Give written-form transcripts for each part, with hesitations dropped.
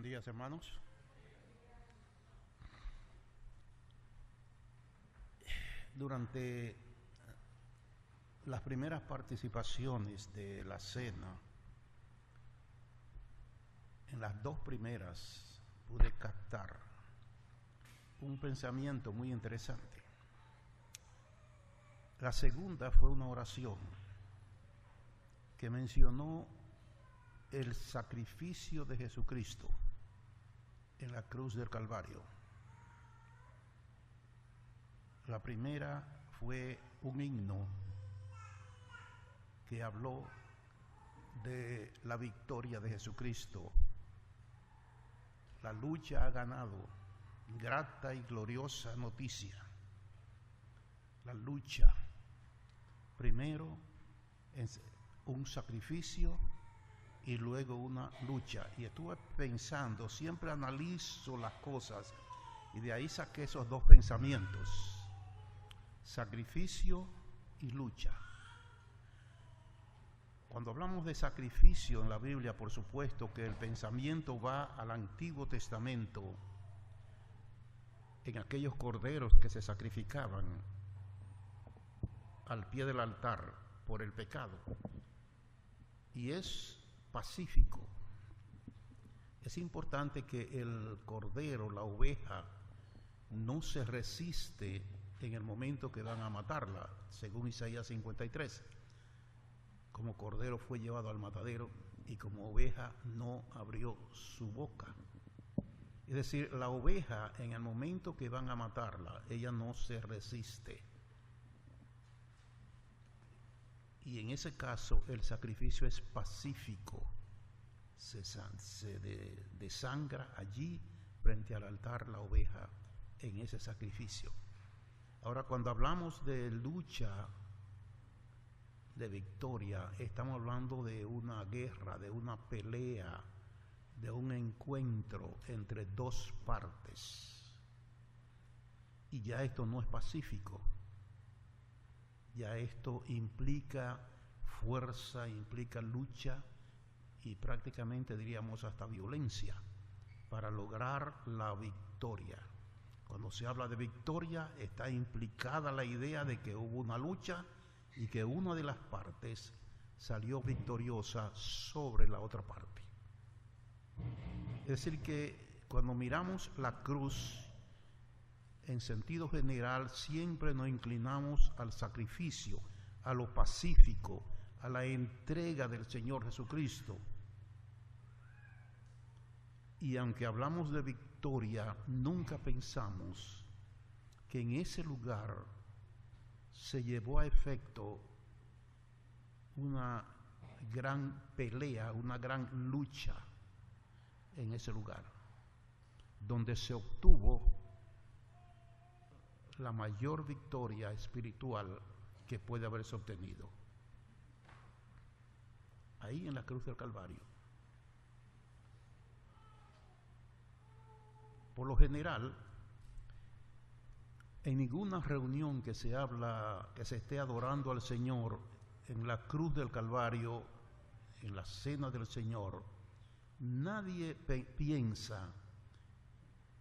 días, hermanos. Durante las primeras participaciones de la cena, en las dos primeras pude captar un pensamiento muy interesante. La segunda fue una oración que mencionó el sacrificio de Jesucristo en la cruz del Calvario. La primera fue un himno que habló de la victoria de Jesucristo. La lucha ha ganado, grata y gloriosa noticia. La lucha, primero es un sacrificio y luego una lucha. Y estuve pensando, siempre analizo las cosas y de ahí saqué esos dos pensamientos: sacrificio y lucha. Cuando hablamos de sacrificio en la Biblia, por supuesto que el pensamiento va al Antiguo Testamento, en aquellos corderos que se sacrificaban al pie del altar por el pecado, y es pacífico. Es importante que el cordero, la oveja, no se resiste en el momento que van a matarla, según Isaías 53. Como cordero fue llevado al matadero y como oveja no abrió su boca. Es decir, la oveja en el momento que van a matarla, ella no se resiste. Y en ese caso el sacrificio es pacífico. Se desangra allí frente al altar la oveja en ese sacrificio. Ahora, cuando hablamos de lucha, de victoria, estamos hablando de una guerra, de una pelea, de un encuentro entre dos partes. Y ya esto no es pacífico. Ya esto implica fuerza, implica lucha y prácticamente diríamos hasta violencia para lograr la victoria. Cuando se habla de victoria está implicada la idea de que hubo una lucha y que una de las partes salió victoriosa sobre la otra parte. Es decir que cuando miramos la cruz, en sentido general, siempre nos inclinamos al sacrificio, a lo pacífico, a la entrega del Señor Jesucristo. Y aunque hablamos de victoria, nunca pensamos que en ese lugar se llevó a efecto una gran pelea, una gran lucha en ese lugar, donde se obtuvo la mayor victoria espiritual que puede haberse obtenido. Ahí en la cruz del Calvario. Por lo general, en ninguna reunión que se habla, que se esté adorando al Señor en la cruz del Calvario, en la cena del Señor, nadie piensa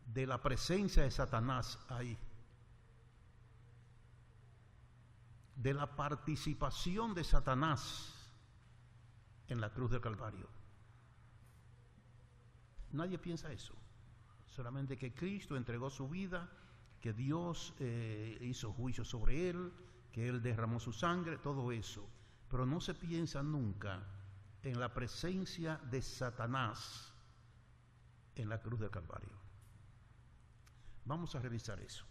de la presencia de Satanás ahí, de la participación de Satanás en la cruz del Calvario. Nadie piensa eso. Solamente que Cristo entregó su vida, que Dios hizo juicio sobre él, que él derramó su sangre, todo eso. Pero no se piensa nunca en la presencia de Satanás en la cruz del Calvario. Vamos a revisar eso.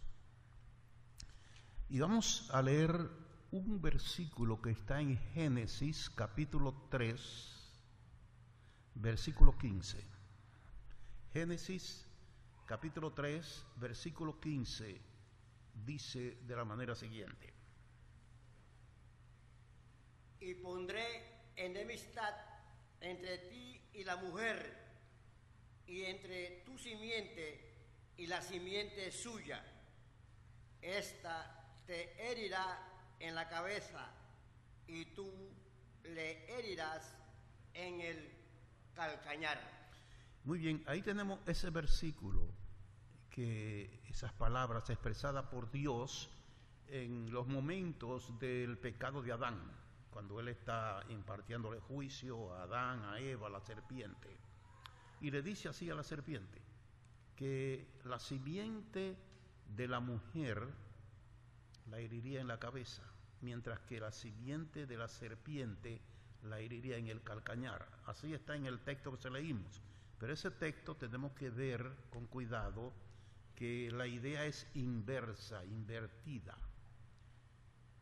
Y vamos a leer un versículo que está en Génesis capítulo 3, versículo 15. Génesis capítulo 3, versículo 15, dice de la manera siguiente: y pondré enemistad entre ti y la mujer, y entre tu simiente y la simiente suya. Esta te herirá en la cabeza, y tú le herirás en el calcañar. Muy bien, ahí tenemos ese versículo, que esas palabras expresadas por Dios en los momentos del pecado de Adán, cuando Él está impartiéndole juicio a Adán, a Eva, a la serpiente. Y le dice así a la serpiente, que la simiente de la mujer la heriría en la cabeza, mientras que la simiente de la serpiente la heriría en el calcañar. Así está en el texto que se leímos. Pero ese texto tenemos que ver con cuidado que la idea es inversa, invertida.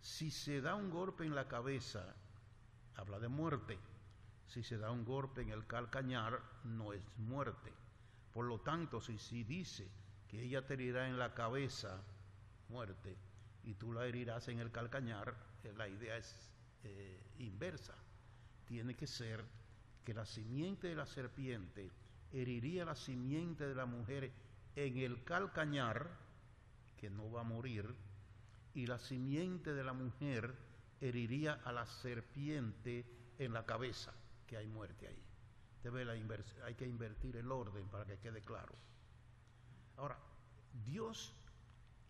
Si se da un golpe en la cabeza, habla de muerte. Si se da un golpe en el calcañar, no es muerte. Por lo tanto, si dice que ella te herirá en la cabeza, muerte, y tú la herirás en el calcañar, la idea es inversa. Tiene que ser que la simiente de la serpiente heriría la simiente de la mujer en el calcañar, que no va a morir, y la simiente de la mujer heriría a la serpiente en la cabeza, que hay muerte ahí. Hay que invertir el orden para que quede claro. Ahora, Dios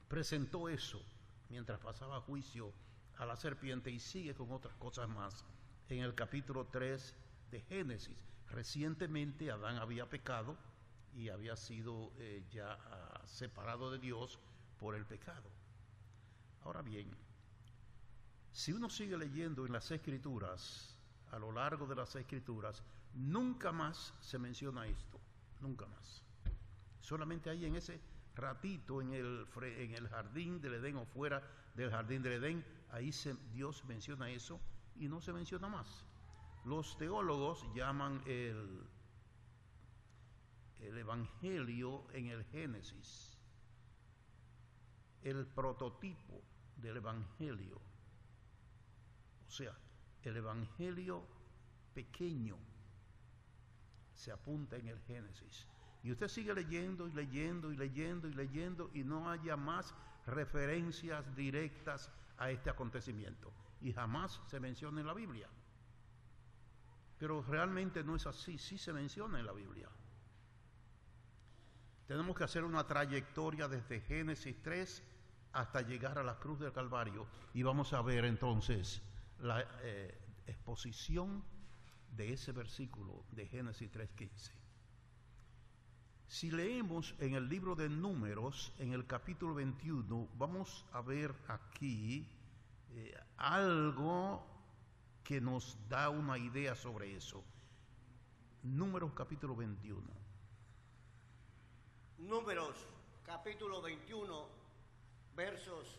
presentó eso mientras pasaba juicio a la serpiente y sigue con otras cosas más en el capítulo 3 de Génesis. Recientemente Adán había pecado y había sido ya separado de Dios por el pecado. Ahora bien, si uno sigue leyendo en las Escrituras, a lo largo de las Escrituras, nunca más se menciona esto, nunca más. Solamente ahí en ese ratito en el jardín del Edén o fuera del jardín del Edén, ahí Dios menciona eso y no se menciona más. Los teólogos llaman el Evangelio en el Génesis el prototipo del Evangelio, o sea, el Evangelio pequeño se apunta en el Génesis. Y usted sigue leyendo y leyendo y leyendo y leyendo y no haya más referencias directas a este acontecimiento. Y jamás se menciona en la Biblia. Pero realmente no es así, sí se menciona en la Biblia. Tenemos que hacer una trayectoria desde Génesis 3 hasta llegar a la cruz del Calvario y vamos a ver entonces la exposición de ese versículo de Génesis 3:15. Si leemos en el libro de Números, en el capítulo 21, vamos a ver aquí algo que nos da una idea sobre eso. Números capítulo 21. Números capítulo 21, versos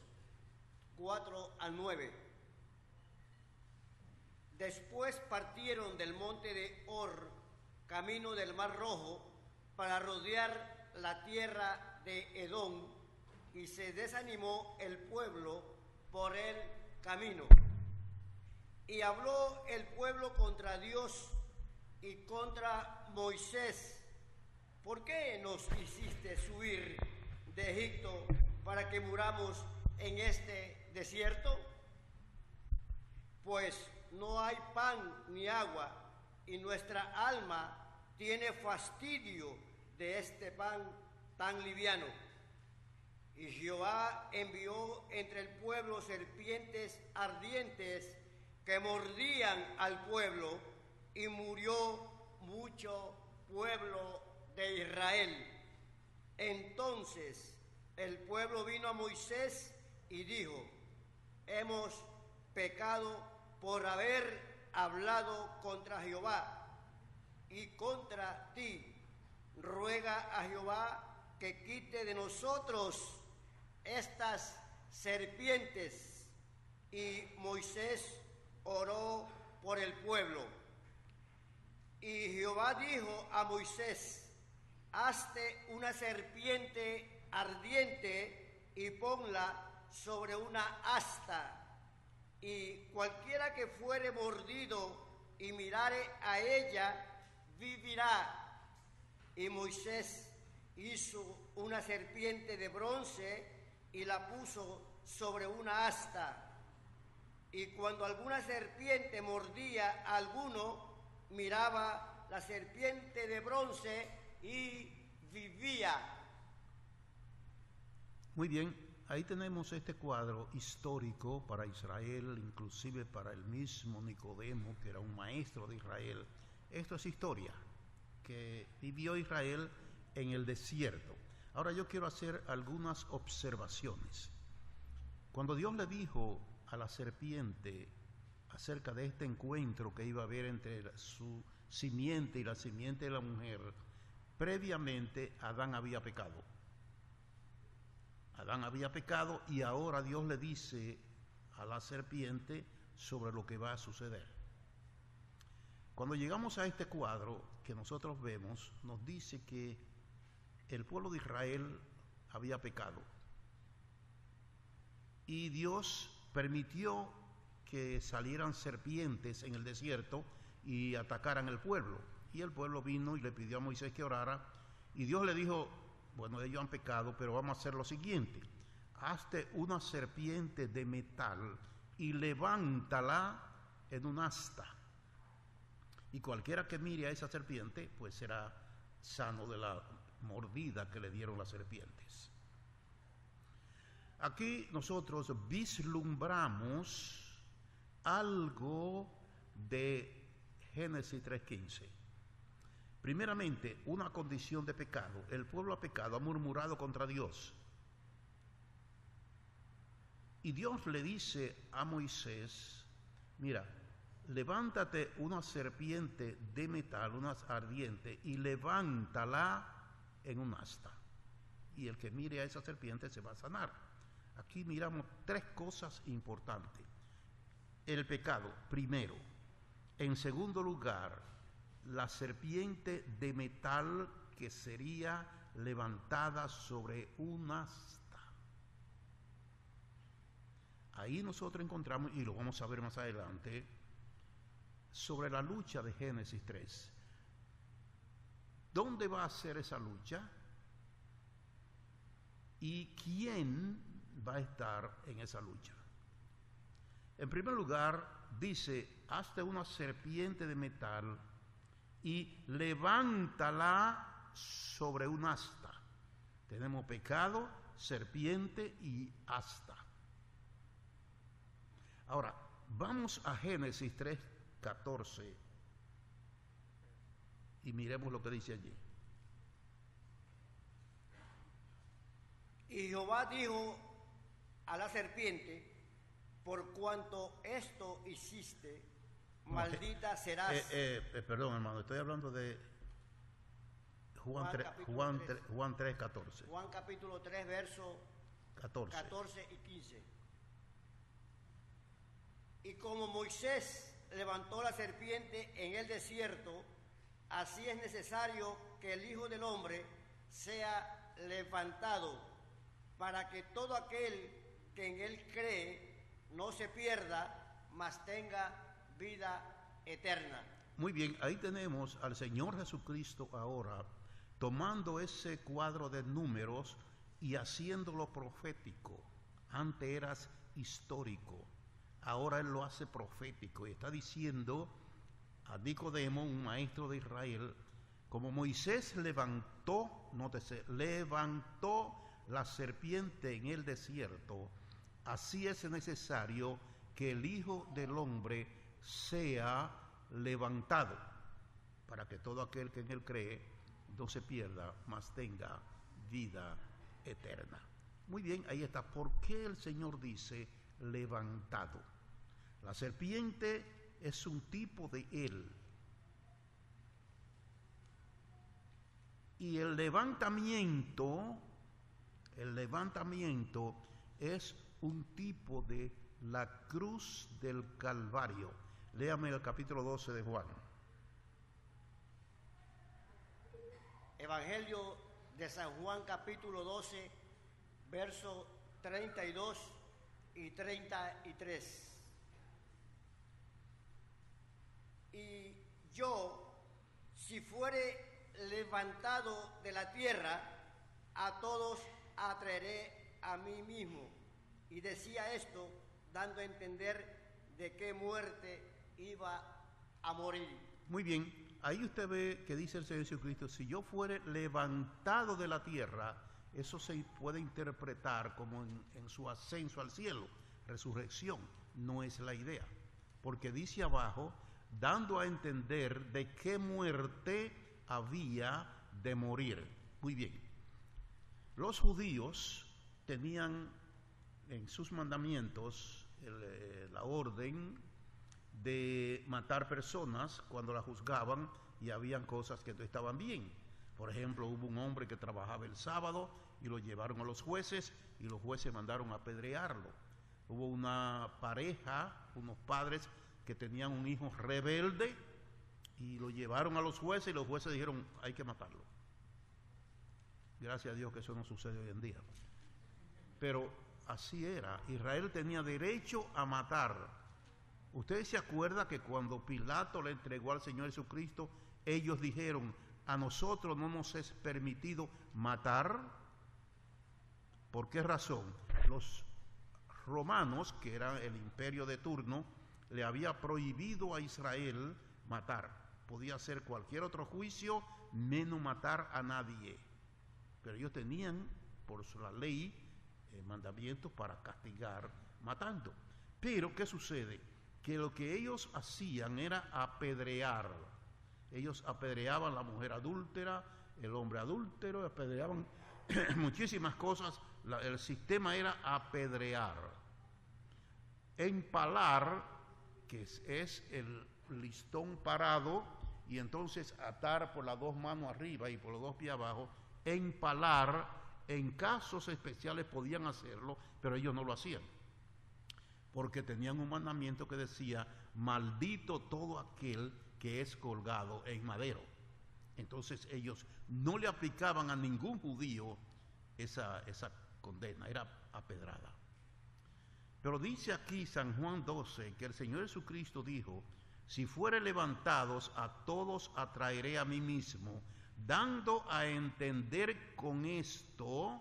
4 al 9. Después partieron del monte de Hor, camino del Mar Rojo, para rodear la tierra de Edom, y se desanimó el pueblo por el camino. Y habló el pueblo contra Dios y contra Moisés: ¿por qué nos hiciste subir de Egipto para que muramos en este desierto? Pues no hay pan ni agua, y nuestra alma tiene fastidio de este pan tan liviano. Y Jehová envió entre el pueblo serpientes ardientes que mordían al pueblo, y murió mucho pueblo de Israel. Entonces el pueblo vino a Moisés y dijo: hemos pecado por haber hablado contra Jehová y contra ti. Ruega a Jehová que quite de nosotros estas serpientes. Y Moisés oró por el pueblo. Y Jehová dijo a Moisés: hazte una serpiente ardiente y ponla sobre una asta, y cualquiera que fuere mordido y mirare a ella vivirá. Y Moisés hizo una serpiente de bronce y la puso sobre una asta. Y cuando alguna serpiente mordía a alguno, miraba la serpiente de bronce y vivía. Muy bien, ahí tenemos este cuadro histórico para Israel, inclusive para el mismo Nicodemo, que era un maestro de Israel. Esto es historia que vivió Israel en el desierto. Ahora yo quiero hacer algunas observaciones. Cuando Dios le dijo a la serpiente acerca de este encuentro que iba a haber entre su simiente y la simiente de la mujer, previamente Adán había pecado. Adán había pecado y ahora Dios le dice a la serpiente sobre lo que va a suceder. Cuando llegamos a este cuadro que nosotros vemos, nos dice que el pueblo de Israel había pecado y Dios permitió que salieran serpientes en el desierto y atacaran el pueblo. Y el pueblo vino y le pidió a Moisés que orara y Dios le dijo: bueno, ellos han pecado, pero vamos a hacer lo siguiente: hazte una serpiente de metal y levántala en un asta. Y cualquiera que mire a esa serpiente, pues será sano de la mordida que le dieron las serpientes. Aquí nosotros vislumbramos algo de Génesis 3:15. Primeramente, una condición de pecado. El pueblo ha pecado, ha murmurado contra Dios. Y Dios le dice a Moisés: mira, levántate una serpiente de metal, una ardiente, y levántala en un asta. Y el que mire a esa serpiente se va a sanar. Aquí miramos tres cosas importantes. El pecado, primero. En segundo lugar, la serpiente de metal que sería levantada sobre un asta. Ahí nosotros encontramos, y lo vamos a ver más adelante, sobre la lucha de Génesis 3. ¿Dónde va a ser esa lucha? ¿Y quién va a estar en esa lucha? En primer lugar, dice: hazte una serpiente de metal y levántala sobre un asta. Tenemos pecado, serpiente y asta. Ahora, vamos a Génesis 3:14 y miremos lo que dice allí. Y Jehová dijo a la serpiente: por cuanto esto hiciste, maldita serás. Perdón, hermano, estoy hablando de Juan 3:14. Juan capítulo 3, versos 14 y 15. Y como Moisés levantó la serpiente en el desierto, así es necesario que el Hijo del Hombre sea levantado, para que todo aquel que en él cree no se pierda, mas tenga vida eterna. Muy bien, ahí tenemos al Señor Jesucristo ahora tomando ese cuadro de números y haciéndolo profético. Antes eras histórico, ahora Él lo hace profético y está diciendo a Nicodemo, un maestro de Israel: como Moisés levantó, nótese, levantó la serpiente en el desierto, así es necesario que el Hijo del Hombre sea levantado, para que todo aquel que en él cree no se pierda, mas tenga vida eterna. Muy bien, ahí está. ¿Por qué el Señor dice levantado? La serpiente es un tipo de él. Y el levantamiento es un tipo de la cruz del Calvario. Léame el capítulo 12 de Juan. Evangelio de San Juan capítulo 12, versos 32 y 33. Y yo, si fuere levantado de la tierra, a todos atraeré a mí mismo. Y decía esto dando a entender de qué muerte iba a morir. Muy bien, ahí usted ve que dice el Señor Jesucristo, si yo fuere levantado de la tierra, eso se puede interpretar como en su ascenso al cielo, resurrección, no es la idea, porque dice abajo, dando a entender de qué muerte había de morir. Muy bien, los judíos tenían en sus mandamientos la orden de matar personas cuando las juzgaban y habían cosas que no estaban bien. Por ejemplo, hubo un hombre que trabajaba el sábado y lo llevaron a los jueces y los jueces mandaron a apedrearlo. Hubo una pareja, unos padres que tenían un hijo rebelde y lo llevaron a los jueces y los jueces dijeron hay que matarlo. Gracias a Dios que eso no sucede hoy en día. Pero así era, Israel tenía derecho a matar. Ustedes se acuerdan que cuando Pilato le entregó al Señor Jesucristo, ellos dijeron, a nosotros no nos es permitido matar. ¿Por qué razón? Los romanos, que era el imperio de turno, le había prohibido a Israel matar. Podía hacer cualquier otro juicio, menos matar a nadie. Pero ellos tenían, por la ley, mandamientos para castigar matando. Pero, ¿qué sucede? Que lo que ellos hacían era apedrear. Ellos apedreaban a la mujer adúltera, el hombre adúltero, apedreaban muchísimas cosas. El sistema era apedrear. Empalar, que es el listón parado, y entonces atar por las dos manos arriba y por los dos pies abajo. Empalar, en casos especiales podían hacerlo, pero ellos no lo hacían. Porque tenían un mandamiento que decía, maldito todo aquel que es colgado en madero. Entonces ellos no le aplicaban a ningún judío esa condena, era apedrada. Pero dice aquí San Juan 12 que el Señor Jesucristo dijo, si fuere levantados a todos atraeré a mí mismo, dando a entender con esto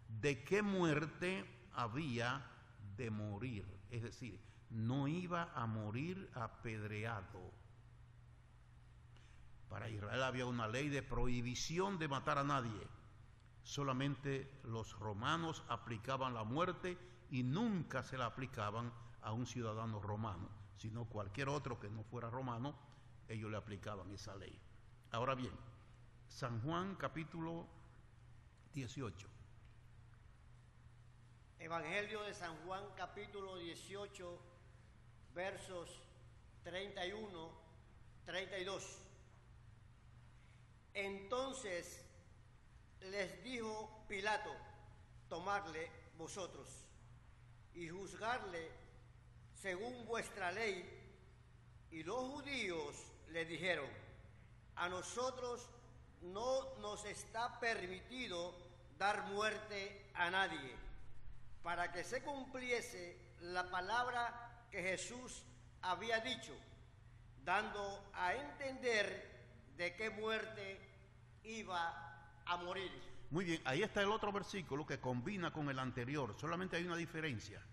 de qué muerte había de morir. Es decir, no iba a morir apedreado. Para Israel había una ley de prohibición de matar a nadie. Solamente los romanos aplicaban la muerte y nunca se la aplicaban a un ciudadano romano, sino cualquier otro que no fuera romano, ellos le aplicaban esa ley. Ahora bien, San Juan capítulo 18. Evangelio de San Juan capítulo 18, versos 31, 32. Entonces les dijo Pilato, tomadle vosotros y juzgarle según vuestra ley. Y los judíos le dijeron, a nosotros no nos está permitido dar muerte a nadie, para que se cumpliese la palabra que Jesús había dicho, dando a entender de qué muerte iba a morir. Muy bien, ahí está el otro versículo que combina con el anterior, solamente hay una diferencia,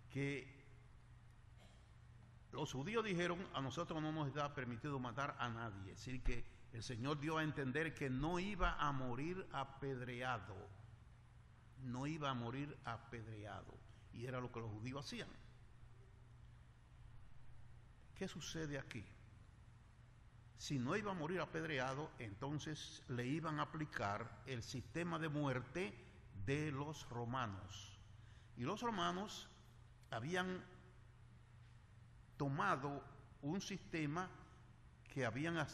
que los judíos dijeron, a nosotros no nos está permitido matar a nadie, es decir que el Señor dio a entender que no iba a morir apedreado. No iba a morir apedreado. Y era lo que los judíos hacían. ¿Qué sucede aquí? Si no iba a morir apedreado, entonces le iban a aplicar el sistema de muerte de los romanos. Y los romanos habían tomado un sistema que habían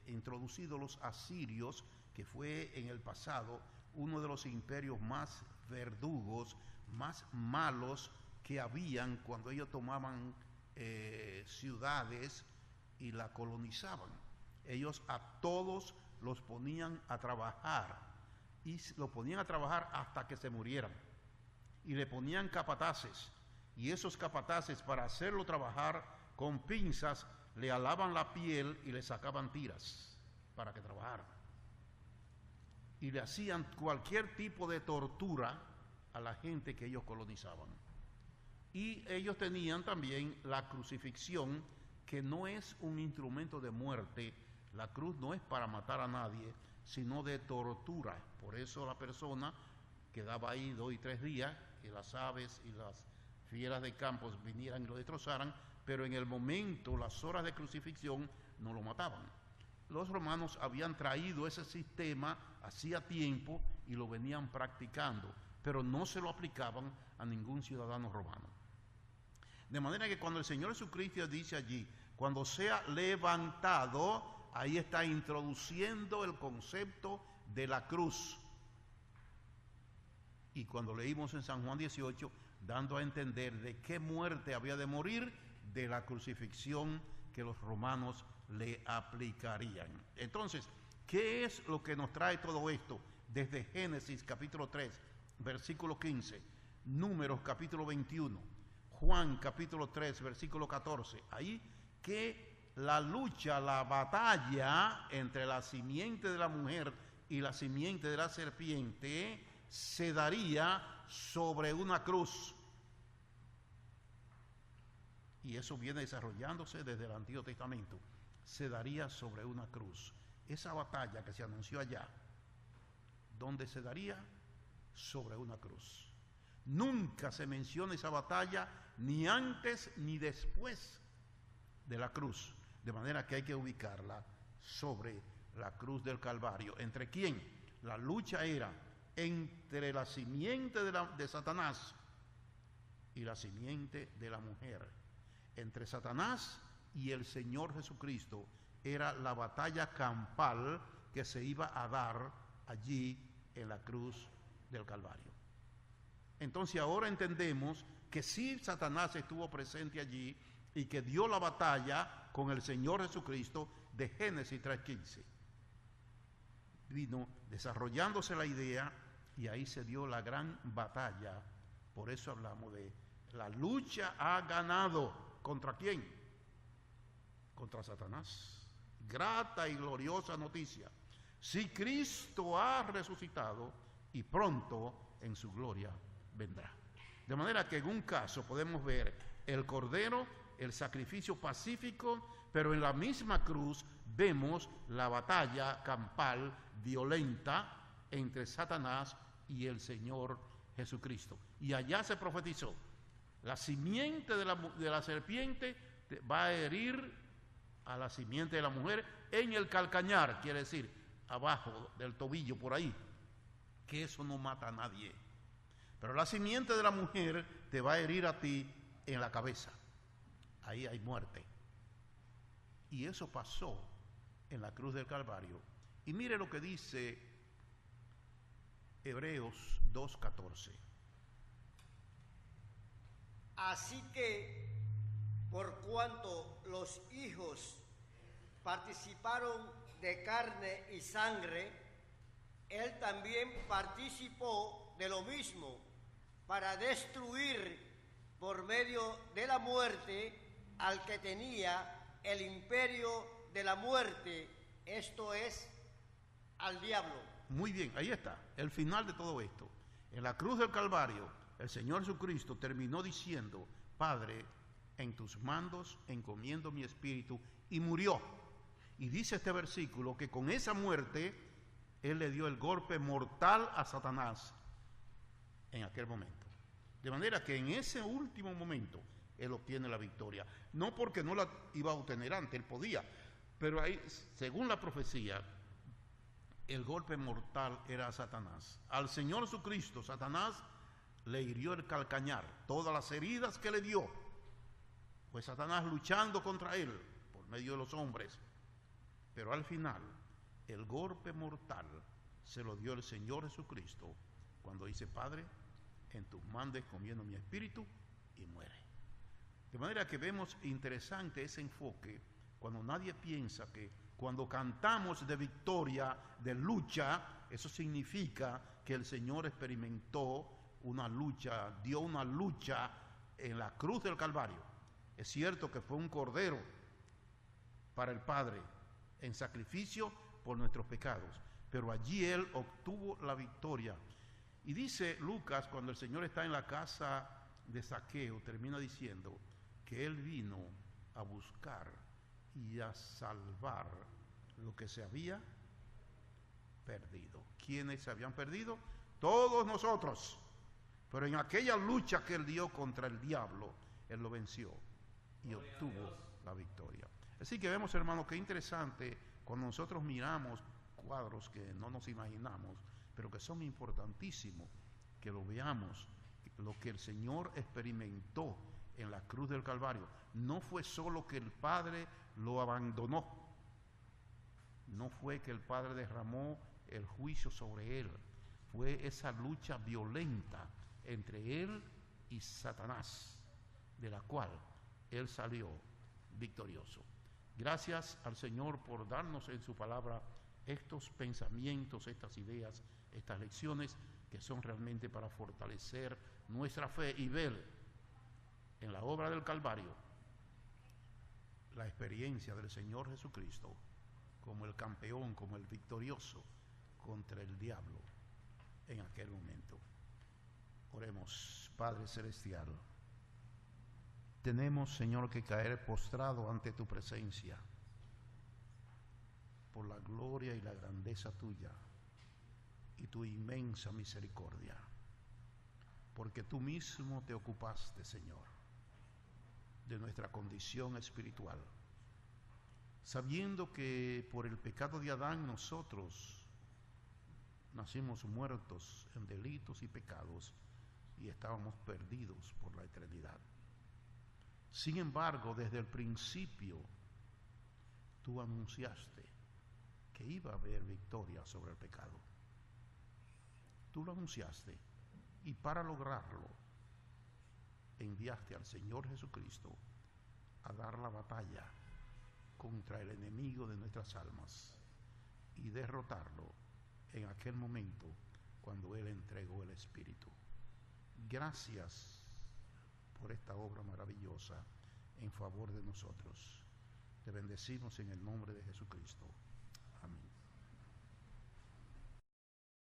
introducido los asirios, que fue en el pasado uno de los imperios más verdugos, más malos que habían cuando ellos tomaban ciudades y la colonizaban. Ellos a todos los ponían a trabajar y los ponían a trabajar hasta que se murieran. Y le ponían capataces, y esos capataces, para hacerlo trabajar con pinzas, le alaban la piel y le sacaban tiras para que trabajara. Y le hacían cualquier tipo de tortura a la gente que ellos colonizaban. Y ellos tenían también la crucifixión, que no es un instrumento de muerte. La cruz no es para matar a nadie, sino de tortura. Por eso la persona quedaba ahí 2 y 3 días, que las aves y las fieras de campo vinieran y lo destrozaran, pero en el momento, las horas de crucifixión, no lo mataban. Los romanos habían traído ese sistema hacía tiempo y lo venían practicando, pero no se lo aplicaban a ningún ciudadano romano. De manera que cuando el Señor Jesucristo dice allí, cuando sea levantado, ahí está introduciendo el concepto de la cruz. Y cuando leímos en San Juan 18, dando a entender de qué muerte había de morir, de la crucifixión que los romanos le aplicarían. Entonces, ¿qué es lo que nos trae todo esto? Desde Génesis capítulo 3, versículo 15, Números capítulo 21, Juan capítulo 3, versículo 14. Ahí que la lucha, la batalla entre la simiente de la mujer y la simiente de la serpiente se daría sobre una cruz. Y eso viene desarrollándose desde el Antiguo Testamento. Se daría sobre una cruz. Esa batalla que se anunció allá, ¿dónde se daría? Sobre una cruz. Nunca se menciona esa batalla ni antes ni después de la cruz. De manera que hay que ubicarla sobre la cruz del Calvario. ¿Entre quién? La lucha era entre la simiente de Satanás y la simiente de la mujer. Entre Satanás y el Señor Jesucristo era la batalla campal que se iba a dar allí en la cruz del Calvario. Entonces ahora entendemos que sí, Satanás estuvo presente allí y que dio la batalla con el Señor Jesucristo de Génesis 3:15. Vino desarrollándose la idea y ahí se dio la gran batalla. Por eso hablamos de la lucha ha ganado. ¿Contra quién? Contra Satanás. Grata y gloriosa noticia. Si Cristo ha resucitado y pronto en su gloria vendrá. De manera que en un caso podemos ver el cordero, el sacrificio pacífico, pero en la misma cruz vemos la batalla campal violenta entre Satanás y el Señor Jesucristo. Y allá se profetizó, la simiente de la serpiente va a herir a la simiente de la mujer en el calcañar, quiere decir, abajo del tobillo, por ahí, que eso no mata a nadie. Pero la simiente de la mujer te va a herir a ti en la cabeza. Ahí hay muerte. Y eso pasó en la cruz del Calvario. Y mire lo que dice Hebreos 2:14. Así que, por cuanto los hijos participaron de carne y sangre, él también participó de lo mismo, para destruir por medio de la muerte al que tenía el imperio de la muerte, esto es, al diablo. Muy bien, ahí está, el final de todo esto. En la cruz del Calvario, el Señor Jesucristo terminó diciendo, Padre, en tus manos encomiendo mi espíritu, y murió. Y dice este versículo que con esa muerte, Él le dio el golpe mortal a Satanás en aquel momento. De manera que en ese último momento, Él obtiene la victoria. No porque no la iba a obtener antes, Él podía, pero ahí, según la profecía, el golpe mortal era a Satanás. Al Señor Jesucristo, Satanás le hirió el calcañar, todas las heridas que le dio, pues Satanás luchando contra él por medio de los hombres, pero al final el golpe mortal se lo dio el Señor Jesucristo cuando dice, Padre, en tus manos encomiendo mi espíritu, y muere. De manera que vemos interesante ese enfoque cuando nadie piensa que cuando cantamos de victoria, de lucha, eso significa que el Señor experimentó una lucha, dio una lucha en la cruz del Calvario. Es cierto que fue un cordero para el Padre en sacrificio por nuestros pecados, pero allí Él obtuvo la victoria. Y dice Lucas, cuando el Señor está en la casa de Zaqueo, termina diciendo que Él vino a buscar y a salvar lo que se había perdido. ¿Quiénes se habían perdido? Todos nosotros. Pero en aquella lucha que él dio contra el diablo, él lo venció y obtuvo la victoria. Así que vemos, hermanos, qué interesante cuando nosotros miramos cuadros que no nos imaginamos, pero que son importantísimos, que lo veamos, lo que el Señor experimentó en la cruz del Calvario. No fue solo que el Padre lo abandonó, no fue que el Padre derramó el juicio sobre él, fue esa lucha violenta entre él y Satanás, de la cual él salió victorioso. Gracias al Señor por darnos en su palabra estos pensamientos, estas ideas, estas lecciones que son realmente para fortalecer nuestra fe y ver en la obra del Calvario la experiencia del Señor Jesucristo como el campeón, como el victorioso contra el diablo en aquel momento. Oremos. Padre Celestial, tenemos, Señor, que caer postrado ante tu presencia por la gloria y la grandeza tuya y tu inmensa misericordia, porque tú mismo te ocupaste, Señor, de nuestra condición espiritual, sabiendo que por el pecado de Adán nosotros nacimos muertos en delitos y pecados y estábamos perdidos por la eternidad. Sin embargo, desde el principio tú anunciaste que iba a haber victoria sobre el pecado. Tú lo anunciaste y para lograrlo enviaste al Señor Jesucristo a dar la batalla contra el enemigo de nuestras almas y derrotarlo en aquel momento cuando Él entregó el Espíritu. Gracias por esta obra maravillosa en favor de nosotros. Te bendecimos en el nombre de Jesucristo. Amén.